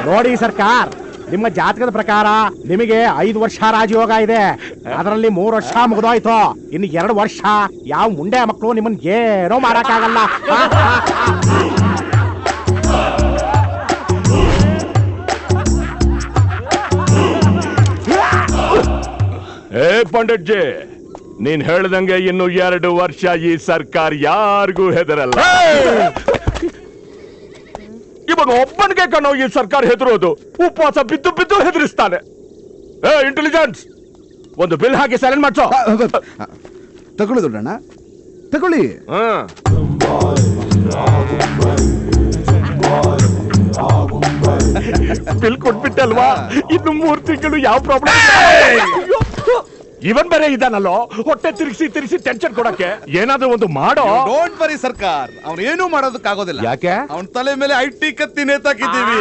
ನೋಡಿ ಸರ್ಕಾರ್, ನಿಮ್ಮ ಜಾತಕದ ಪ್ರಕಾರ ನಿಮಗೆ 5 ವರ್ಷ ರಾಜಯೋಗ ಇದೆ. ಅದರಲ್ಲಿ 3 ವರ್ಷ ಮುಗಿದೋಯ್ತು. ಇನ್ನು 2 ವರ್ಷ ಯಾವ ಮುಂಡೆ ಮಕ್ಕಳು ನಿಮ್ಮನ್ನ ಏನೋ ಮಾಡಕ್ಕಾಗಲ್ಲ. ಪಂಡಿತ್ ಜಿ, ನೀನ್ ಹೇಳ್ದಂಗೆ ಇನ್ನು 2 ವರ್ಷ ಈ ಸರ್ಕಾರ ಯಾರಿಗೂ ಹೆದರಲ್ಲ. ಇವಾಗ ಒಬ್ಬನಿಗೆ ಕಣೋ ಈ ಸರ್ಕಾರ ಹೆದರೋದು. ಉಪವಾಸ ಬಿದ್ದು ಬಿದ್ದು ಹೆದರಿಸ್ತಾನೆ. ಇಂಟೆಲಿಜೆನ್ಸ್, ಒಂದು ಬಿಲ್ ಹಾಕಿ ಸೈಲೆಂಟ್ ಮಾಡ್ಸೋ. ತಗೊಳ್ಳಿ ದೊಡ್ಡಣ್ಣ, ತಗೊಳ್ಳಿ. ಬಿಲ್ ಕೊಟ್ಬಿಟ್ಟಲ್ವಾ, ಇನ್ನು 3 ತಿಂಗಳು ಯಾವ ಪ್ರಾಬ್ಲಮ್. ಇವನ್ ಬೇರೆ ಇದಾನಲ್ಲೋ, ಹೊಟ್ಟೆ ತಿರುಗಿಸಿ ಟೆನ್ಷನ್ ಕೊಡಕ್ಕೆ. ಏನಾದ್ರೂ ಒಂದು ಮಾಡೋ. ಡೋಂಟ್ ವರಿ ಸರ್ಕಾರ, ಅವನು ಏನೂ ಮಾಡೋದಕ್ಕಾಗೋದಿಲ್ಲ. ಯಾಕೆ? ಅವನ ತಲೆ ಮೇಲೆ IT ಕತ್ತಿ ನೇತಾಕಿದ್ದೀವಿ.